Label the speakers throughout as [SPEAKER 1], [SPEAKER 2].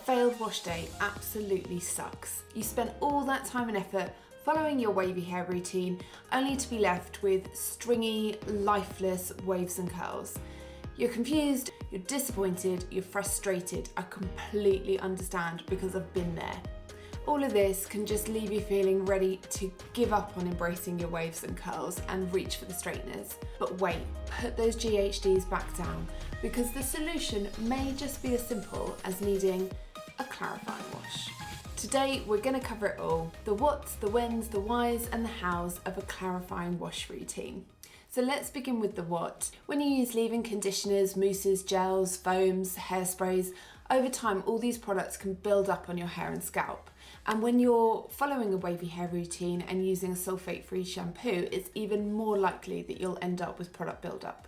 [SPEAKER 1] failed wash day absolutely sucks. You spent all that time and effort following your wavy hair routine only to be left with stringy, lifeless waves and curls. You're confused, you're disappointed, you're frustrated. I completely understand because I've been there. All of this can just leave you feeling ready to give up on embracing your waves and curls and reach for the straighteners. But wait, put those GHDs back down because the solution may just be as simple as needing a clarifying wash. Today we're going to cover it all, the whats, the whens, the whys and the hows of a clarifying wash routine. So let's begin with the what. When you use leave-in conditioners, mousses, gels, foams, hairsprays, over time all these products can build up on your hair and scalp. And when you're following a wavy hair routine and using a sulfate-free shampoo, it's even more likely that you'll end up with product buildup.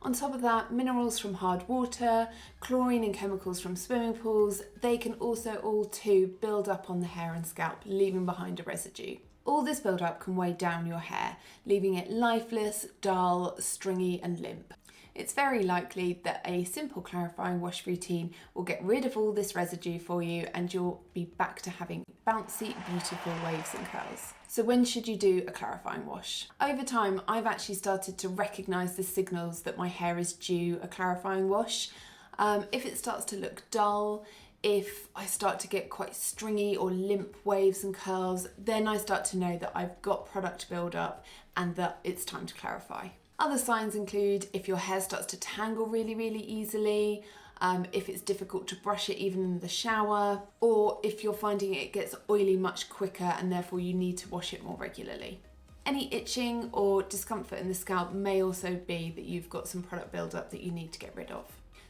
[SPEAKER 1] On top of that, minerals from hard water, chlorine and chemicals from swimming pools, they can also all too build up on the hair and scalp, leaving behind a residue. All this build-up can weigh down your hair, leaving it lifeless, dull, stringy and limp. It's very likely that a simple clarifying wash routine will get rid of all this residue for you and you'll be back to having bouncy, beautiful waves and curls. So when should you do a clarifying wash? Over time, I've actually started to recognise the signals that my hair is due a clarifying wash. If it starts to look dull, if I start to get quite stringy or limp waves and curls, then I start to know that I've got product build-up and that it's time to clarify. Other signs include if your hair starts to tangle really easily, if it's difficult to brush it even in the shower, or if you're finding it gets oily much quicker and therefore you need to wash it more regularly. Any itching or discomfort in the scalp may also be that you've got some product buildup that you need to get rid of.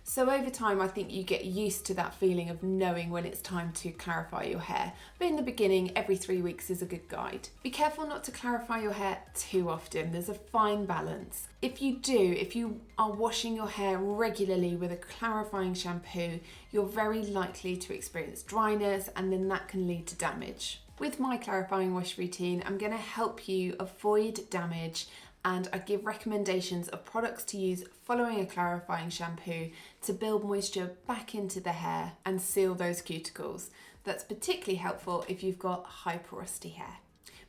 [SPEAKER 1] So over time, I think you get used to that feeling of knowing when it's time to clarify your hair. But in the beginning, every 3 weeks is a good guide. Be careful not to clarify your hair too often. There's a fine balance. If you are washing your hair regularly with a clarifying shampoo, you're very likely to experience dryness and then that can lead to damage. With my clarifying wash routine, I'm going to help you avoid damage and I give recommendations of products to use following a clarifying shampoo to build moisture back into the hair and seal those cuticles. That's particularly helpful if you've got high porosity hair.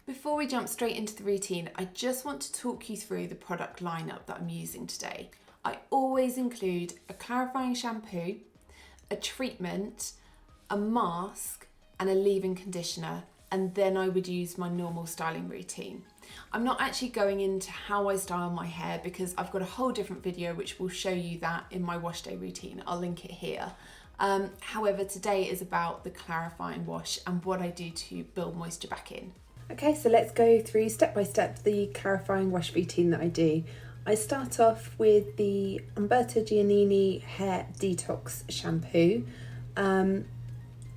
[SPEAKER 1] Before we jump straight into the routine, I just want to talk you through the product lineup that I'm using today. I always include a clarifying shampoo, a treatment, a mask, and a leave-in conditioner, and then I would use my normal styling routine. I'm not actually going into how I style my hair because I've got a whole different video which will show you that in my wash day routine. I'll link it here. However, today is about the clarifying wash and what I do to build moisture back in. Okay, so let's go through step by step the clarifying wash routine that I do. I start off with the Umberto Giannini Hair Detox Shampoo.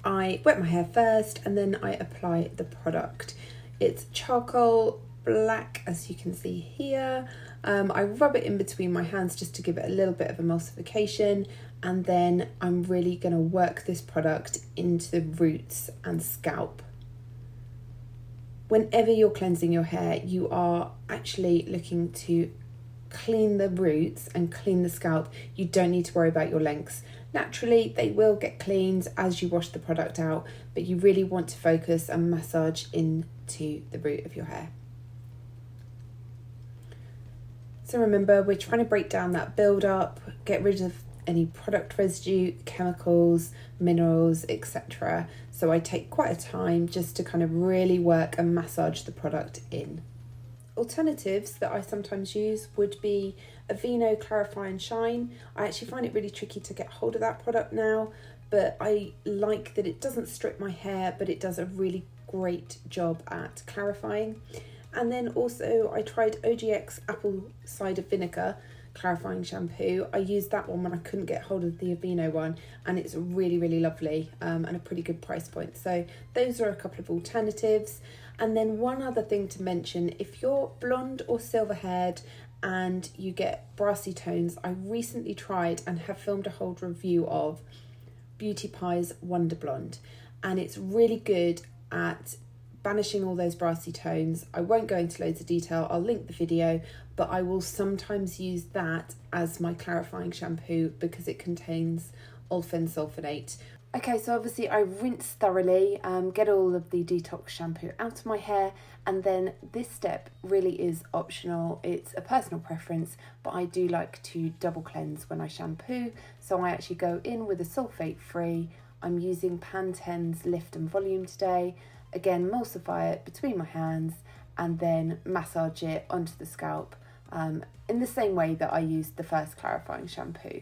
[SPEAKER 1] I wet my hair first and then I apply the product. It's charcoal black, as you can see here. I rub it in between my hands just to give it a little bit of emulsification, and then I'm really going to work this product into the roots and scalp. Whenever you're cleansing your hair, you are actually looking to clean the roots and clean the scalp. You don't need to worry about your lengths. Naturally, they will get cleaned as you wash the product out, but you really want to focus and massage into the root of your hair. So remember, we're trying to break down that build-up, get rid of any product residue, chemicals, minerals, etc. So I take quite a time just to kind of really work and massage the product in. Alternatives that I sometimes use would be Aveeno Clarify and Shine. I actually find it really tricky to get hold of that product now, but I like that it doesn't strip my hair, but it does a really great job at clarifying. And then also I tried OGX Apple Cider Vinegar Clarifying Shampoo. I used that one when I couldn't get hold of the Aveeno one, and it's really lovely and a pretty good price point. So those are a couple of alternatives. And then one other thing to mention, if you're blonde or silver haired and you get brassy tones, I recently tried and have filmed a whole review of Beauty Pie's Wonder Blonde, and it's really good at banishing all those brassy tones. I won't go into loads of detail, I'll link the video, but I will sometimes use that as my clarifying shampoo because it contains olefin sulfonate, Okay, so obviously I rinse thoroughly, get all of the detox shampoo out of my hair, and then this step really is optional. It's a personal preference, but I do like to double cleanse when I shampoo. So I actually go in with a sulfate free. I'm using Pantene's Lift and Volume today. Again, emulsify it between my hands and then massage it onto the scalp in the same way that I used the first clarifying shampoo.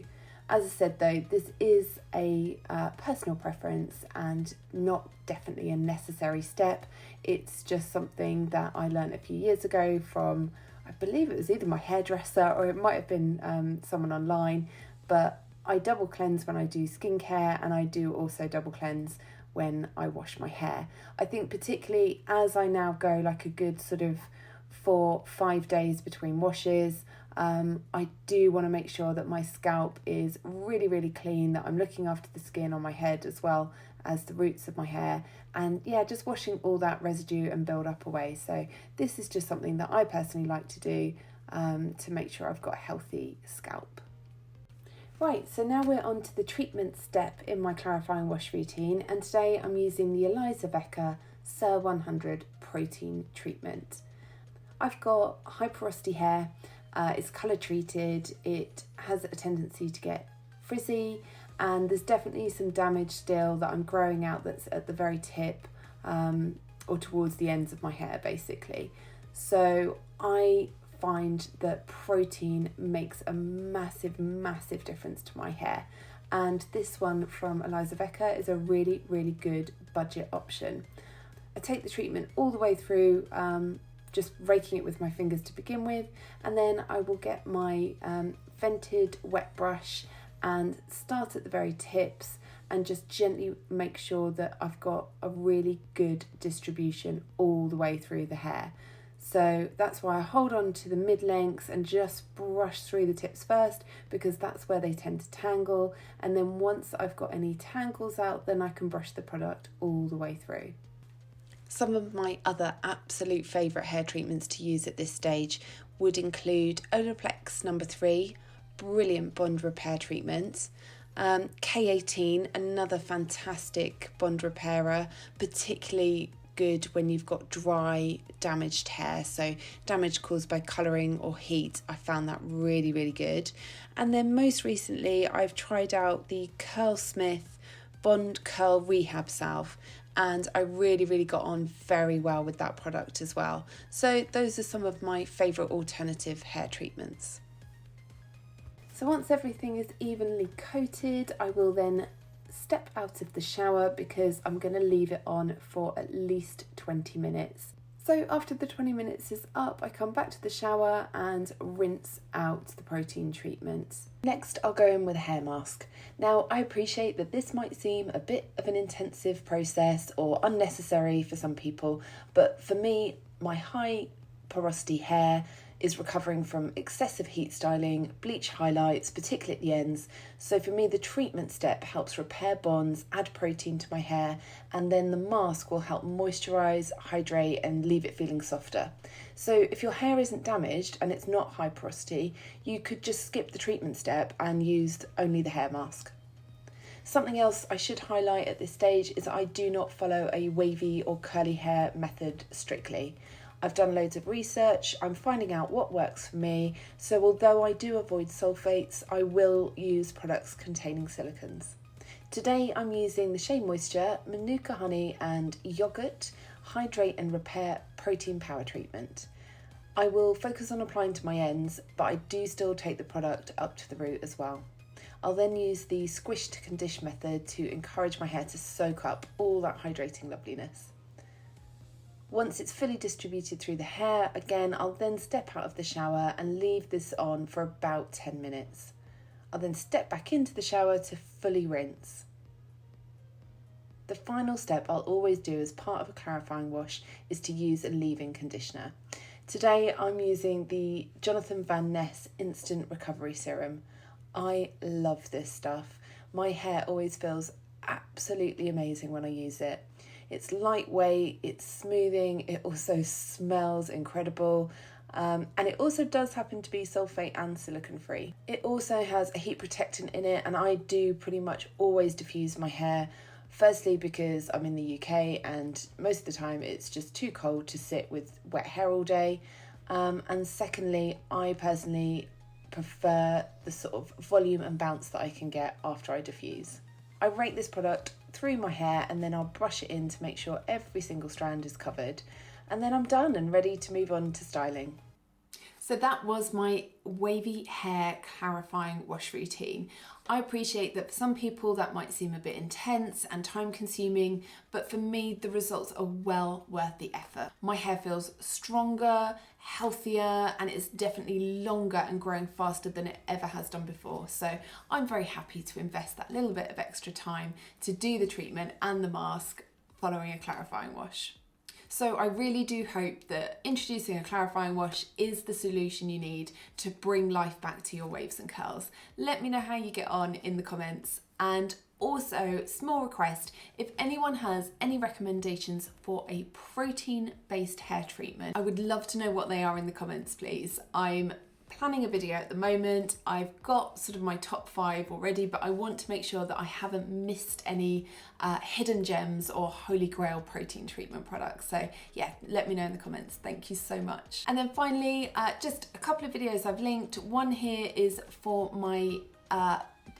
[SPEAKER 1] As I said though, this is a personal preference and not definitely a necessary step. It's just something that I learned a few years ago from, I believe it was either my hairdresser or it might have been someone online, but I double cleanse when I do skincare, and I do also double cleanse when I wash my hair. I think particularly as I now go like a good sort of 4-5 days between washes, I do want to make sure that my scalp is really, really clean, that I'm looking after the skin on my head as well as the roots of my hair, and yeah, just washing all that residue and build up away. So this is just something that I personally like to do to make sure I've got a healthy scalp. Right, so now we're on to the treatment step in my clarifying wash routine, and today I'm using the Eliza Becker Sur 100 Protein Treatment. I've got high porosity hair. It's colour treated, it has a tendency to get frizzy, and there's definitely some damage still that I'm growing out that's at the very tip or towards the ends of my hair basically. So I find that protein makes a massive, massive difference to my hair, and this one from Eliza Becker is a really, really good budget option. I take the treatment all the way through, just raking it with my fingers to begin with, and then I will get my vented wet brush and start at the very tips and just gently make sure that I've got a really good distribution all the way through the hair. So that's why I hold on to the mid-lengths and just brush through the tips first, because that's where they tend to tangle, and then once I've got any tangles out, then I can brush the product all the way through. Some of my other absolute favourite hair treatments to use at this stage would include Olaplex No. 3, brilliant bond repair treatment. K18, another fantastic bond repairer, particularly good when you've got dry, damaged hair. So damage caused by colouring or heat, I found that really, really good. And then most recently, I've tried out the Curlsmith Bond Curl Rehab Salve, and I really, really got on very well with that product as well. So those are some of my favourite alternative hair treatments. So once everything is evenly coated, I will then step out of the shower because I'm going to leave it on for at least 20 minutes. So after the 20 minutes is up, I come back to the shower and rinse out the protein treatment. Next, I'll go in with a hair mask. Now, I appreciate that this might seem a bit of an intensive process or unnecessary for some people, but for me, my high porosity hair is recovering from excessive heat styling, bleach highlights, particularly at the ends. So for me, the treatment step helps repair bonds, add protein to my hair, and then the mask will help moisturize, hydrate, and leave it feeling softer. So if your hair isn't damaged and it's not high porosity, you could just skip the treatment step and use only the hair mask. Something else I should highlight at this stage is that I do not follow a wavy or curly hair method strictly. I've done loads of research, I'm finding out what works for me, so although I do avoid sulfates, I will use products containing silicons. Today I'm using the Shea Moisture, Manuka Honey and Yogurt Hydrate and Repair Protein Power Treatment. I will focus on applying to my ends, but I do still take the product up to the root as well. I'll then use the Squish to Condition method to encourage my hair to soak up all that hydrating loveliness. Once it's fully distributed through the hair, again, I'll then step out of the shower and leave this on for about 10 minutes. I'll then step back into the shower to fully rinse. The final step I'll always do as part of a clarifying wash is to use a leave-in conditioner. Today I'm using the Jonathan Van Ness Instant Recovery Serum. I love this stuff. My hair always feels absolutely amazing when I use it. It's lightweight, it's smoothing, it also smells incredible. And it also does happen to be sulfate and silicone free. It also has a heat protectant in it, and I do pretty much always diffuse my hair. Firstly, because I'm in the UK and most of the time it's just too cold to sit with wet hair all day. And secondly, I personally prefer the sort of volume and bounce that I can get after I diffuse. I rake this product through my hair and then I'll brush it in to make sure every single strand is covered. And then I'm done and ready to move on to styling. So that was my wavy hair clarifying wash routine. I appreciate that for some people that might seem a bit intense and time consuming, but for me the results are well worth the effort. My hair feels stronger, healthier, and it's definitely longer and growing faster than it ever has done before. So I'm very happy to invest that little bit of extra time to do the treatment and the mask following a clarifying wash. So I really do hope that introducing a clarifying wash is the solution you need to bring life back to your waves and curls. Let me know how you get on in the comments. And also, small request, if anyone has any recommendations for a protein-based hair treatment, I would love to know what they are in the comments, please. I'm planning a video at the moment. I've got sort of my top 5 already, but I want to make sure that I haven't missed any hidden gems or holy grail protein treatment products. So yeah, let me know in the comments. Thank you so much. And then finally, just a couple of videos I've linked. One here is for my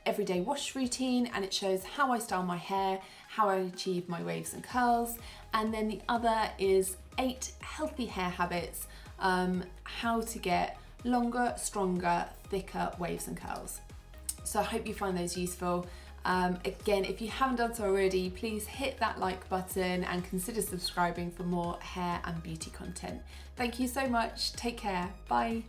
[SPEAKER 1] everyday wash routine, and it shows how I style my hair, how I achieve my waves and curls. And then the other is 8 healthy hair habits, how to get longer, stronger, thicker waves and curls. So I hope you find those useful. Again, if you haven't done so already, please hit that like button and consider subscribing for more hair and beauty content. Thank you so much. Take care. Bye.